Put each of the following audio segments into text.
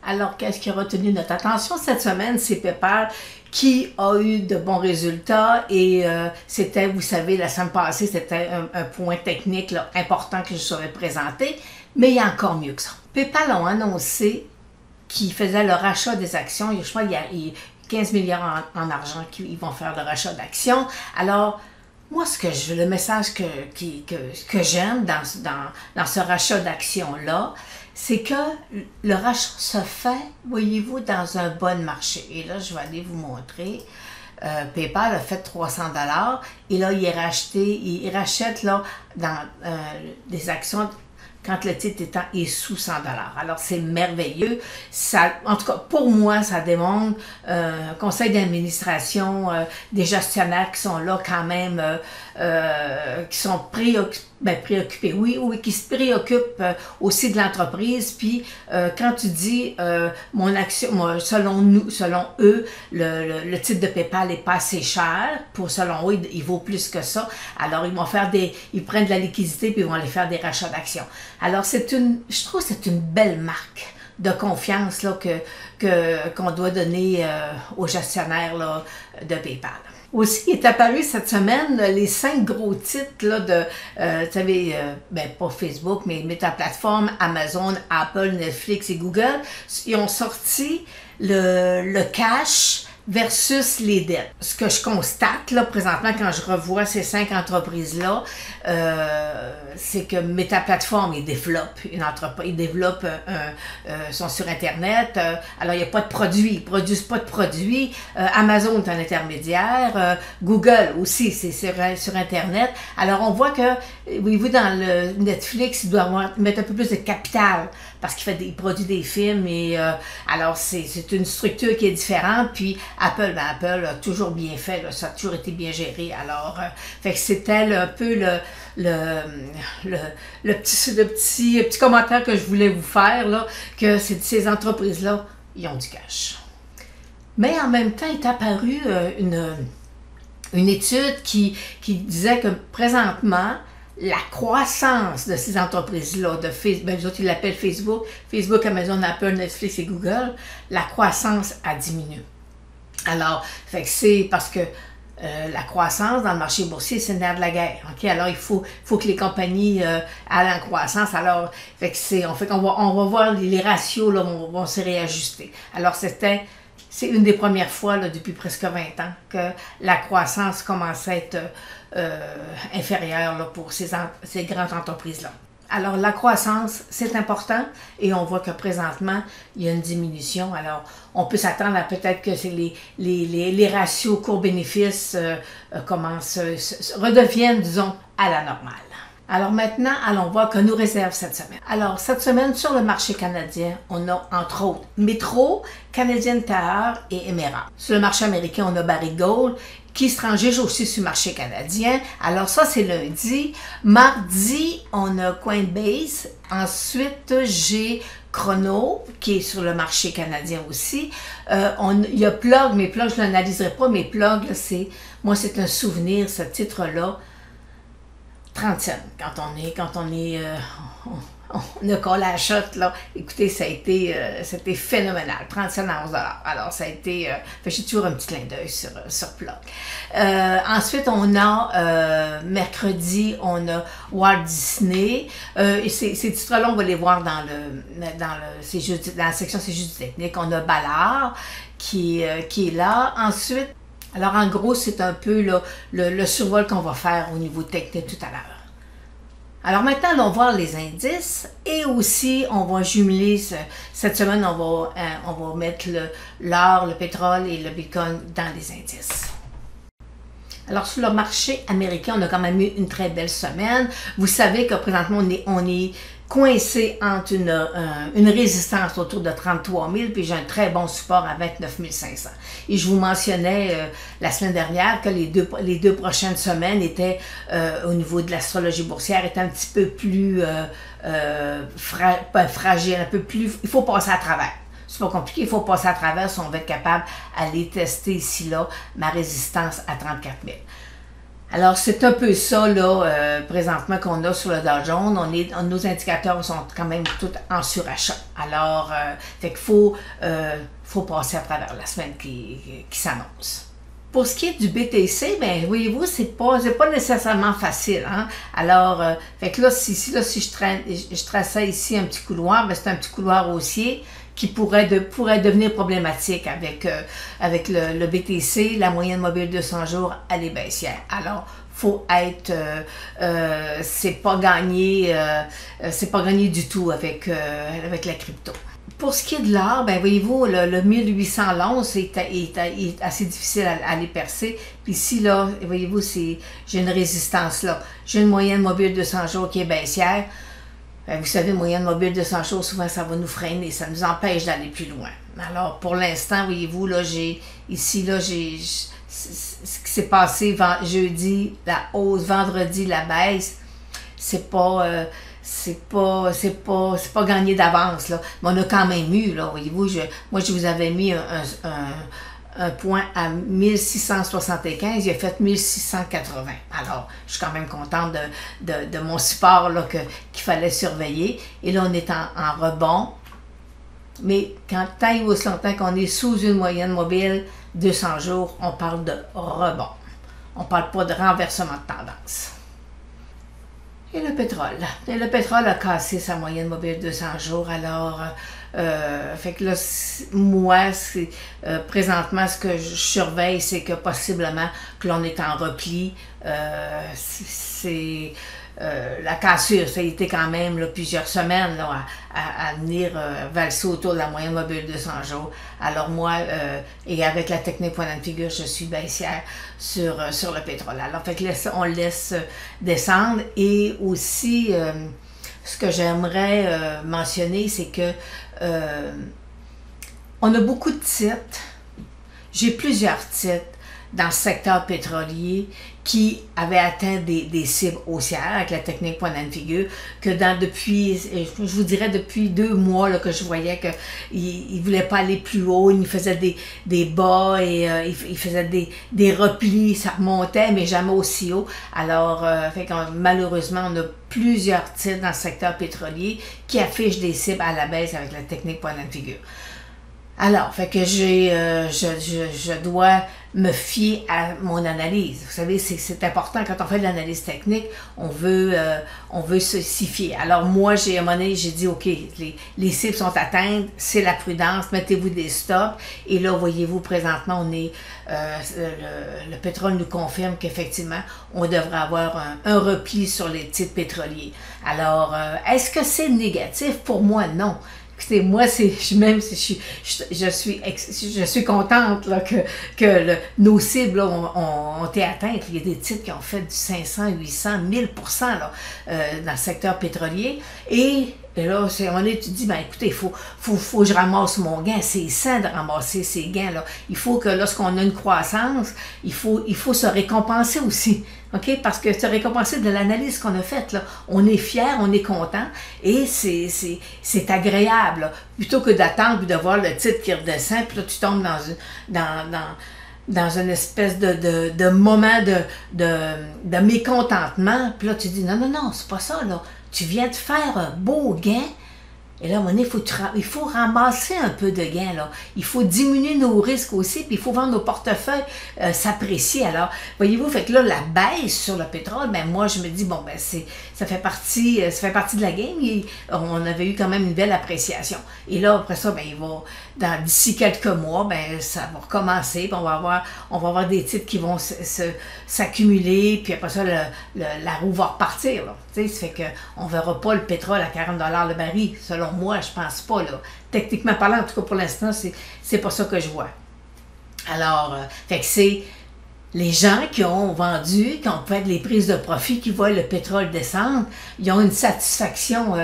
Alors, qu'est-ce qui a retenu notre attention cette semaine? C'est PayPal qui a eu de bons résultats et c'était, vous savez, la semaine passée, c'était un point technique là, important que je saurais présenter, mais il y a encore mieux que ça. PayPal a annoncé qu'ils faisaient le rachat des actions. Je crois qu'il y a 15 milliards en argent qu'ils vont faire le rachat d'actions. Alors, moi, le message que j'aime dans ce rachat d'actions-là, c'est que le rachat se fait, voyez-vous, dans un bon marché. Et là, je vais aller vous montrer. PayPal a fait 300 $ et là, il rachète là, dans des actions quand le titre est sous 100 $. Alors, c'est merveilleux. Ça, en tout cas, pour moi, ça démontre un conseil d'administration, des gestionnaires qui sont là quand même, qui sont préoccupés, oui, qui se préoccupent aussi de l'entreprise. Puis, quand tu dis, mon action, selon eux, le titre de PayPal n'est pas assez cher. Selon eux, il vaut plus que ça. Alors, ils prennent de la liquidité puis ils vont aller faire des rachats d'actions. Alors, je trouve que c'est une belle marque de confiance là, qu'on doit donner aux gestionnaires là, de PayPal. Aussi, il est apparu cette semaine les 5 gros titres là, de, vous savez, pas Facebook, mais Meta Platform, Amazon, Apple, Netflix et Google. Ils ont sorti le cash versus les dettes. Ce que je constate là présentement quand je revois ces 5 entreprises-là, c'est que Meta Platform, ils développent une entreprise, ils développent sont sur Internet, alors il n'y a pas de produits, ils ne produisent pas de produits. Amazon est un intermédiaire, Google aussi, c'est sur Internet. Alors on voit que, voyez-vous, dans le Netflix, il doit mettre un peu plus de capital parce qu'il produit des films et alors c'est une structure qui est différente. Puis Apple a toujours bien fait, là, ça a toujours été bien géré. Alors, fait que c'était un peu le petit commentaire que je voulais vous faire, là, que ces entreprises-là, ils ont du cash. Mais en même temps, est apparue une étude qui disait que présentement, la croissance de ces entreprises-là, de Facebook, les autres ils l'appellent Facebook, Amazon, Apple, Netflix et Google, la croissance a diminué. Alors, fait que c'est parce que la croissance dans le marché boursier, c'est le nerf de la guerre. Okay? Alors, il faut que les compagnies aillent en croissance. Alors, on va voir les ratios là, vont se réajuster. Alors, c'est une des premières fois là, depuis presque 20 ans que la croissance commence à être inférieure là, pour ces grandes entreprises-là. Alors, la croissance, c'est important et on voit que présentement, il y a une diminution. Alors, on peut s'attendre à peut-être que les ratios cours-bénéfices redeviennent, disons, à la normale. Alors maintenant, allons voir que nous réserve cette semaine. Alors, cette semaine, sur le marché canadien, on a entre autres Metro, Canadian Tire et Emera. Sur le marché américain, on a Barrick Gold, qui se transige aussi sur le marché canadien. Alors ça, c'est lundi. Mardi, on a Coinbase. Ensuite, j'ai Chrono, qui est sur le marché canadien aussi. Il y a Plug, mais Plug, je ne l'analyserai pas, mais Plug, c'est un souvenir, ce titre-là. 30 cents. Quand on a l'achat, là, écoutez, c'était phénoménal. 30 cents à 11 $. Alors, ça a été... j'ai toujours un petit clin d'œil sur Plug. Ensuite, on a, mercredi, on a Walt Disney. Et ces titres-là, on va les voir dans la section C'est juste du technique. On a Ballard qui est là. Ensuite, alors, en gros, c'est un peu là, le survol qu'on va faire au niveau technique tout à l'heure. Alors maintenant, allons voir les indices et aussi, on va jumeler, cette semaine, on va mettre l'or, le pétrole et le bitcoin dans les indices. Alors, sur le marché américain, on a quand même eu une très belle semaine. Vous savez que présentement, on est coincé entre une résistance autour de 33 000, puis j'ai un très bon support à 29 500. Et je vous mentionnais la semaine dernière que les deux prochaines semaines étaient, au niveau de l'astrologie boursière, étaient un petit peu plus fragile, un peu plus... Il faut passer à travers. C'est pas compliqué, il faut passer à travers si on va être capable d'aller tester ici, là, ma résistance à 34 000. Alors, c'est un peu ça, là, présentement, qu'on a sur le Dow Jones. Nos indicateurs sont quand même tous en surachat. Alors, fait qu'il faut passer à travers la semaine qui s'annonce. Pour ce qui est du BTC, ben voyez-vous, c'est pas nécessairement facile, hein. Alors, fait que là, si je traçais ici un petit couloir, ben c'est un petit couloir haussier qui pourrait devenir problématique avec le BTC, la moyenne mobile 200 jours, elle est baissière. Alors, faut être, c'est pas gagné du tout avec la crypto. Pour ce qui est de l'or, ben voyez-vous, le 1800 l'once est assez difficile à aller percer. Puis ici, là, voyez-vous, j'ai une résistance là. J'ai une moyenne mobile 200 jours qui est baissière. Ben, vous savez, moyenne mobile 200 jours, souvent, ça va nous freiner, ça nous empêche d'aller plus loin. Alors, pour l'instant, voyez-vous, là, ce qui s'est passé jeudi, la hausse, vendredi, la baisse, c'est pas gagné d'avance, là. Mais on a quand même eu, là, voyez-vous, moi, je vous avais mis un point à 1675, il a fait 1680. Alors, je suis quand même contente de mon support là, qu'il fallait surveiller. Et là, on est en rebond. Mais tant et aussi longtemps qu'on est sous une moyenne mobile 200 jours, on parle de rebond. On ne parle pas de renversement de tendance. Et le pétrole. Et le pétrole a cassé sa moyenne mobile 200 jours. Alors, fait que là, moi, présentement, ce que je surveille, c'est que possiblement que l'on est en repli. La cassure, ça a été quand même là, plusieurs semaines là, à venir valser autour de la moyenne mobile 200 jours. Alors moi, et avec la technique point de figure, je suis baissière sur le pétrole. Alors fait que on le laisse descendre. Et aussi, ce que j'aimerais mentionner, c'est que on a beaucoup de titres. J'ai plusieurs titres dans le secteur pétrolier qui avaient atteint des cibles haussières avec la technique point de figure, que depuis 2 mois là, que je voyais qu'ils ne voulaient pas aller plus haut, ils faisaient des bas et ils faisaient des replis, ça remontait, mais jamais aussi haut. Alors, malheureusement, on a plusieurs titres dans le secteur pétrolier qui affichent des cibles à la baisse avec la technique point de figure. Alors, fait que je dois me fier à mon analyse. Vous savez, c'est important quand on fait de l'analyse technique, on veut s'y fier. Alors moi, à un moment donné, j'ai dit, OK, les cibles sont atteintes, c'est la prudence, mettez-vous des stops. Et là, voyez-vous, présentement, le pétrole nous confirme qu'effectivement, on devrait avoir un repli sur les titres pétroliers. Alors, est-ce que c'est négatif? Pour moi, non. Écoutez, moi, je suis contente là, que nos cibles là, ont été atteintes. Il y a des titres qui ont fait du 500, 800, 1000% là, dans le secteur pétrolier. Et là, à un moment donné, tu te dis, ben écoutez, il faut que je ramasse mon gain. C'est sain de ramasser ces gains-là. Il faut que lorsqu'on a une croissance, il faut se récompenser aussi. OK? Parce que se récompenser de l'analyse qu'on a faite, là, on est fier, on est content et c'est agréable. Là. Plutôt que d'attendre et de voir le titre qui redescend, puis là, tu tombes dans une espèce de moment de mécontentement, puis là, tu dis, non, c'est pas ça, là. Tu viens de faire un beau gain, et là, à un moment donné, il faut ramasser un peu de gains, là. Il faut diminuer nos risques aussi, puis il faut voir nos portefeuilles s'apprécier. Alors, voyez-vous, fait que là, la baisse sur le pétrole, ben moi, je me dis, bon, ben ça fait partie de la game. On avait eu quand même une belle appréciation. Et là, après ça, ben d'ici quelques mois, ben ça va recommencer, puis on va avoir des titres qui vont s'accumuler, puis après ça, la roue va repartir, là. Tu sais, ça fait qu'on ne verra pas le pétrole à 40 $ le baril. Selon moi, je pense pas, là. Techniquement parlant, en tout cas pour l'instant, c'est pas ça que je vois. Alors, fait que c'est les gens qui ont vendu, qui ont fait les prises de profit, qui voient le pétrole descendre, ils ont une satisfaction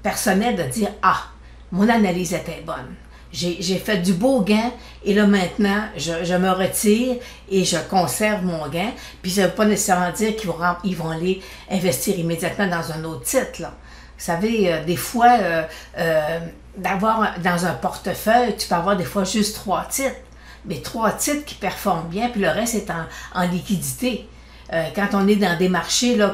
personnelle de dire, ah, mon analyse était bonne. J'ai fait du beau gain et là maintenant, je me retire et je conserve mon gain. Puis ça ne veut pas nécessairement dire qu'ils vont aller investir immédiatement dans un autre titre, là. Vous savez, des fois, d'avoir dans un portefeuille, tu peux avoir des fois juste 3 titres. Mais 3 titres qui performent bien, puis le reste est en liquidité. quand on est dans des marchés là,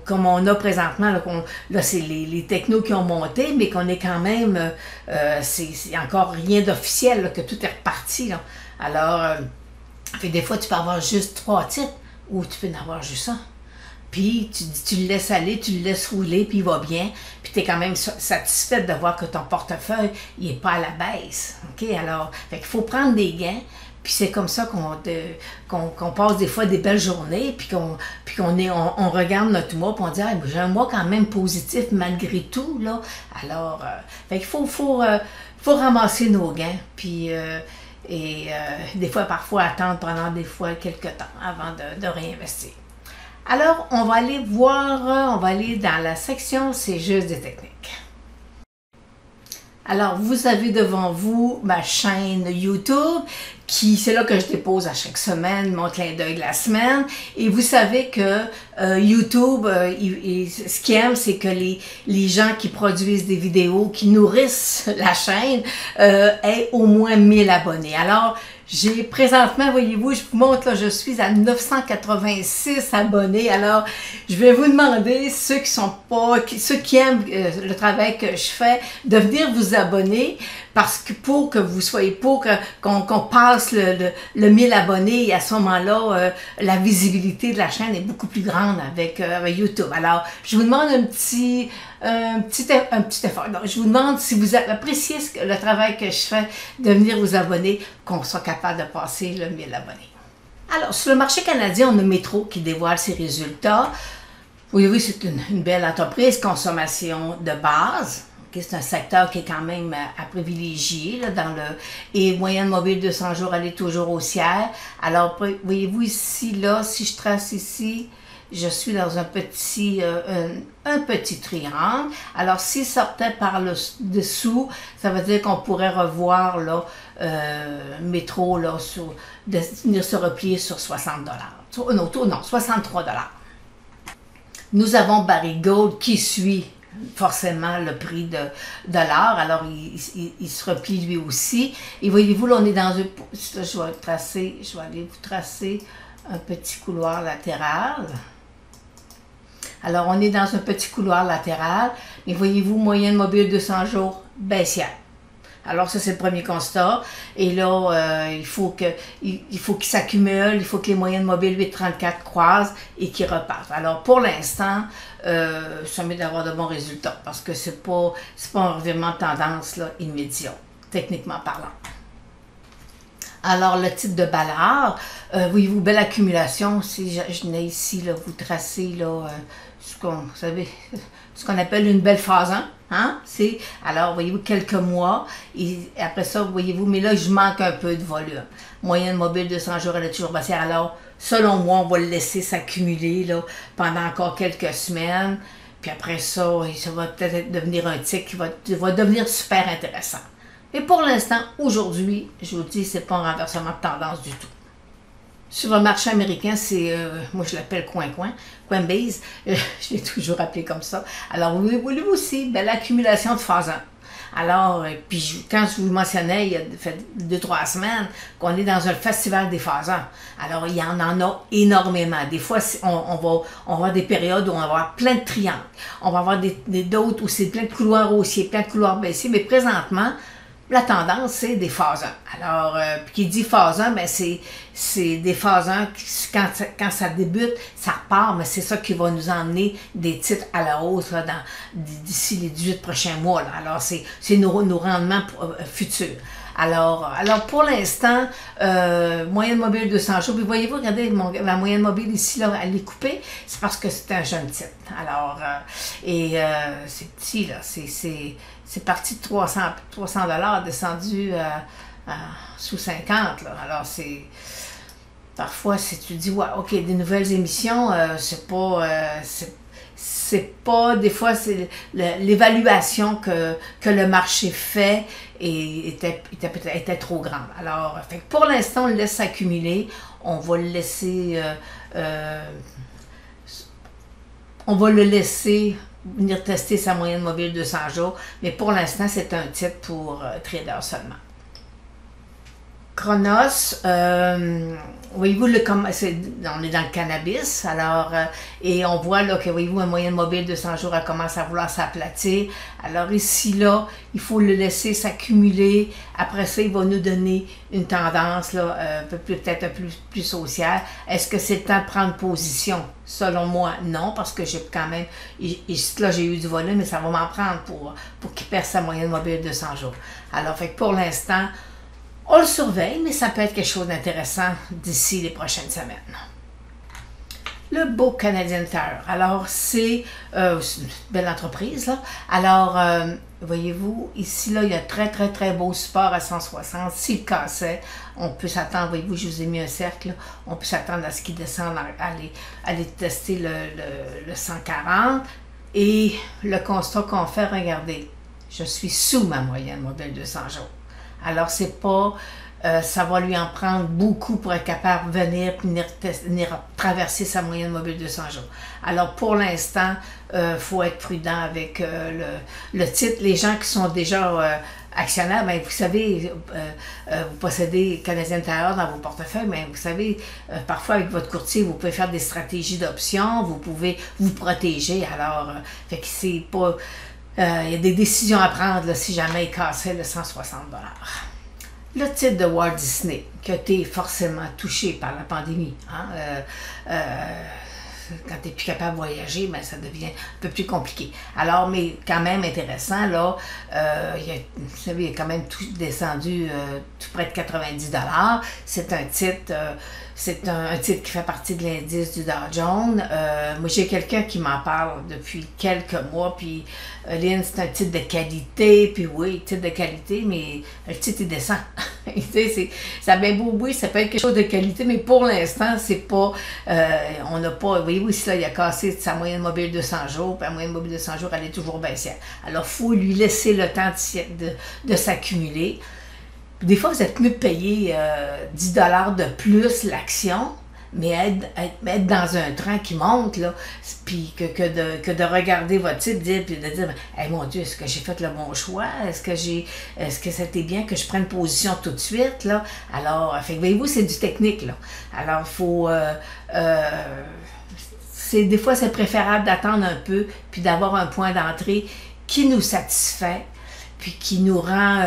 comme on a présentement, là c'est les technos qui ont monté, mais qu'on est quand même, c'est encore rien d'officiel, que tout est reparti. Là. Alors, des fois, tu peux avoir juste 3 titres, ou tu peux en avoir juste un. Puis tu le laisses aller, tu le laisses rouler, puis il va bien. Puis tu es quand même satisfaite de voir que ton portefeuille, il n'est pas à la baisse. OK? Alors, il faut prendre des gains. Puis c'est comme ça qu'on passe des fois des belles journées, puis on regarde notre mois, puis on dit ah, j'ai un mois quand même positif malgré tout. Là. Alors, il faut ramasser nos gains, puis des fois, parfois, attendre pendant des fois quelques temps avant de réinvestir. Alors, on va aller voir, on va aller dans la section c'est juste des techniques. Alors, vous avez devant vous ma chaîne YouTube, c'est là que je dépose à chaque semaine mon clin d'œil de la semaine. Et vous savez que YouTube, ce qu'il aime, c'est que les gens qui produisent des vidéos, qui nourrissent la chaîne, aient au moins 1000 abonnés. Alors, j'ai présentement, voyez-vous, je vous montre, là, je suis à 986 abonnés. Alors, je vais vous demander, ceux qui aiment le travail que je fais, de venir vous abonner pour que vous soyez, qu'on passe le 1000 abonnés, et à ce moment-là, la visibilité de la chaîne est beaucoup plus grande avec YouTube. Alors, je vous demande un petit effort. Donc, je vous demande si vous appréciez le travail que je fais, de venir vous abonner, qu'on soit capable de passer le 1000 abonnés. Alors, sur le marché canadien, on a Metro qui dévoile ses résultats. Oui, c'est une belle entreprise, consommation de base. Okay, c'est un secteur qui est quand même à privilégier là, et moyenne mobile 200 jours, elle est toujours haussière. Alors, voyez-vous ici, là, si je trace ici, je suis dans un petit triangle. Alors, s'il sortait par le dessous, ça veut dire qu'on pourrait revoir là, Metro là, venir se replier sur 60 $. Non, 63 $. Nous avons Barrick Gold qui suit forcément le prix de l'or. Alors, il se replie lui aussi. Et voyez-vous, là, on est dans je vais aller vous tracer un petit couloir latéral. Alors, on est dans un petit couloir latéral, mais voyez-vous, moyenne mobile 200 jours baissière. Alors, ça, c'est le premier constat. Et là, il faut qu'il s'accumule, il faut que les moyennes mobiles 8,34 croisent et qu'ils repartent. Alors, pour l'instant, ça m'aide d'avoir de bons résultats parce que c'est pas un revirement de tendance là, immédiat, techniquement parlant. Alors, le titre de Ballard, voyez-vous, belle accumulation. Si je venais ici, là, vous tracer là, ce qu'on appelle une belle phase 1. Hein? Alors, voyez-vous, quelques mois. Et après ça, voyez-vous, mais là, je manque un peu de volume. Moyenne mobile 200 jours, elle est toujours baissière. Alors, selon moi, on va le laisser s'accumuler là, pendant encore quelques semaines. Puis après ça, ça va peut-être devenir un titre qui va devenir super intéressant. Mais pour l'instant, aujourd'hui, je vous dis, c'est pas un renversement de tendance du tout. Sur le marché américain, c'est, moi je l'appelle Coinbase, je l'ai toujours appelé comme ça. Alors, oui, lui aussi, belle accumulation de phase 1. Alors, puis quand je vous mentionnais, il y a fait 2-3 semaines, qu'on est dans un festival des phases 1. Alors, il y en a énormément. Des fois, on va avoir des périodes où on va avoir plein de triangles. On va avoir d'autres où c'est plein de couloirs haussiers, plein de couloirs baissiers, mais présentement, la tendance, c'est des phases 1. Alors, qui dit phase 1, ben c'est des phases 1, quand ça débute, ça repart, mais c'est ça qui va nous emmener des titres à la hausse d'ici les 18 prochains mois. Là. Alors, c'est nos rendements futurs. Alors pour l'instant, moyenne mobile 200 jours. Puis voyez-vous, regardez, la moyenne mobile ici, là, elle est coupée. C'est parce que c'est un jeune titre. Alors, c'est petit, là. C'est parti de 300 $, descendu sous 50. Là. Alors, parfois, si tu dis, ouais, OK, des nouvelles émissions, c'est pas, des fois, c'est l'évaluation que le marché fait était trop grande. Alors, pour l'instant, on le laisse s'accumuler. On va le laisser, venir tester sa moyenne mobile 200 jours, mais pour l'instant, c'est un titre pour trader seulement. Chronos, voyez-vous, on est dans le cannabis, alors, et on voit là que, voyez-vous, un moyenne mobile de 100 jours, elle commence à vouloir s'aplatir. Alors ici, là, il faut le laisser s'accumuler. Après ça, il va nous donner une tendance, là, peut-être un peu plus haussière. Est-ce que c'est le temps de prendre position? Selon moi, non, parce que j'ai quand même, là, j'ai eu du volume, mais ça va m'en prendre pour qu'il perce sa moyenne mobile de 100 jours. Alors, fait que pour l'instant, on le surveille, mais ça peut être quelque chose d'intéressant d'ici les prochaines semaines. Le beau Canadian Tire. Alors, c'est une belle entreprise, là. Alors, voyez-vous, ici, là, il y a très beau support à 160. S'il cassait, on peut s'attendre, voyez-vous, je vous ai mis un cercle, là, on peut s'attendre à ce qu'il descende, aller tester le 140. Et le constat qu'on fait, regardez, je suis sous ma moyenne mobile de 100 jours. Alors, c'est pas, ça va lui en prendre beaucoup pour être capable de venir traverser sa moyenne mobile de 100 jours. Alors, pour l'instant, faut être prudent avec le titre. Les gens qui sont déjà actionnaires, bien, vous savez, vous possédez Canadian Tire dans vos portefeuilles, mais vous savez, parfois avec votre courtier, vous pouvez faire des stratégies d'options, vous pouvez vous protéger. Alors, fait que c'est pas... il y a des décisions à prendre là, si jamais il cassait le 160 $. Le titre de Walt Disney, qui a été forcément touché par la pandémie. Hein? Quand tu n'es plus capable de voyager, ben, ça devient un peu plus compliqué. Alors, mais quand même intéressant, là, vous savez, il a quand même tout descendu tout près de 90 $. C'est un titre... c'est un titre qui fait partie de l'indice du Dow Jones. Moi, j'ai quelqu'un qui m'en parle depuis quelques mois, puis Lynn, c'est un titre de qualité, puis oui, titre de qualité, mais le titre, il descend. Ça a bien beau, oui, ça peut être quelque chose de qualité, mais pour l'instant, c'est pas, on n'a pas, voyez-vous, ici, là, il a cassé sa moyenne mobile de 100 jours, puis la moyenne mobile de 100 jours, elle est toujours baissière. Alors, il faut lui laisser le temps de s'accumuler. Des fois, vous êtes mieux de payer 10 $ de plus l'action, mais être dans un train qui monte, là, puis que de regarder votre titre, puis de dire hey, mon Dieu, est-ce que j'ai fait le bon choix? Est-ce que c'était bien que je prenne position tout de suite? Là? Alors, fait, voyez-vous, c'est du technique. Là. Alors, il faut... des fois, c'est préférable d'attendre un peu, puis d'avoir un point d'entrée qui nous satisfait, puis qui nous rend,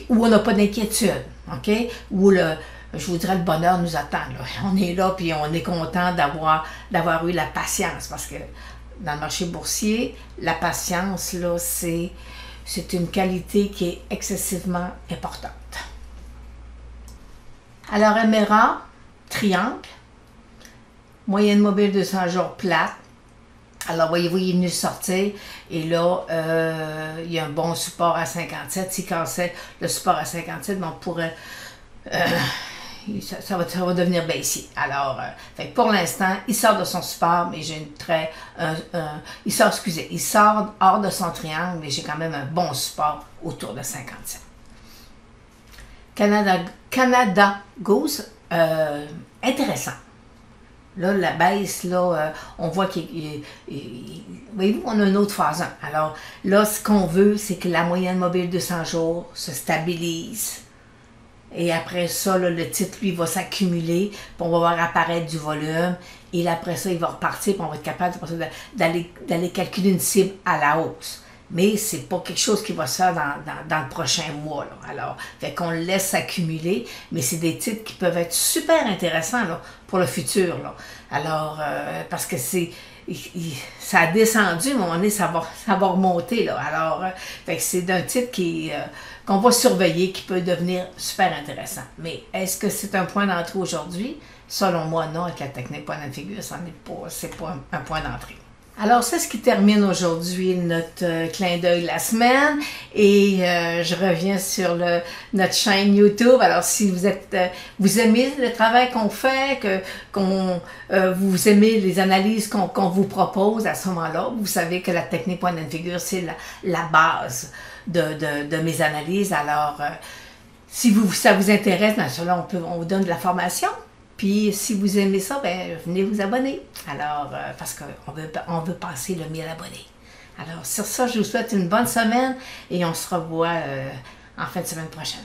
où on n'a pas d'inquiétude, OK? Où je vous dirais, le bonheur nous attend. Là. On est là, puis on est content d'avoir eu la patience, parce que dans le marché boursier, la patience, là, c'est une qualité qui est excessivement importante. Alors, Emera, triangle, moyenne mobile de 100 jours plate. Alors, voyez-vous, il est venu sortir et là, il y a un bon support à 57. S'il cassait le support à 57, on pourrait... ça va devenir baissier. Alors, fait que pour l'instant, il sort de son support, mais j'ai une très... il sort hors de son triangle, mais j'ai quand même un bon support autour de 57. Canada Goose, intéressant. Là, la baisse, là, on voit voyez-vous, on a une autre phase 1. Alors là, ce qu'on veut, c'est que la moyenne mobile de 100 jours se stabilise. Et après ça, là, le titre, lui, va s'accumuler, puis on va voir apparaître du volume. Et là, après ça, il va repartir, puis on va être capable d'aller calculer une cible à la hausse. Mais c'est pas quelque chose qui va se faire dans le prochain mois. Là. Alors, fait qu'on le laisse s'accumuler, mais c'est des titres qui peuvent être super intéressants là, pour le futur. Là. Alors, parce que ça a descendu, mais à un moment donné, ça va remonter. Là. Alors, fait que c'est d'un titre qu'on va surveiller, qui peut devenir super intéressant. Mais est-ce que c'est un point d'entrée aujourd'hui? Selon moi, non, avec la technique point de figure, c'est pas un point d'entrée. Alors, c'est ce qui termine aujourd'hui notre clin d'œil de la semaine et je reviens sur notre chaîne YouTube. Alors, si vous aimez le travail qu'on fait, vous aimez les analyses qu'on vous propose à ce moment-là, vous savez que la technique point de figure, c'est la base de mes analyses. Alors, si ça vous intéresse, bien sûr, là, on vous donne de la formation. Puis, si vous aimez ça, ben, venez vous abonner. Alors, parce qu'on veut passer le 1000 abonnés. Alors, sur ça, je vous souhaite une bonne semaine et on se revoit en fin de semaine prochaine.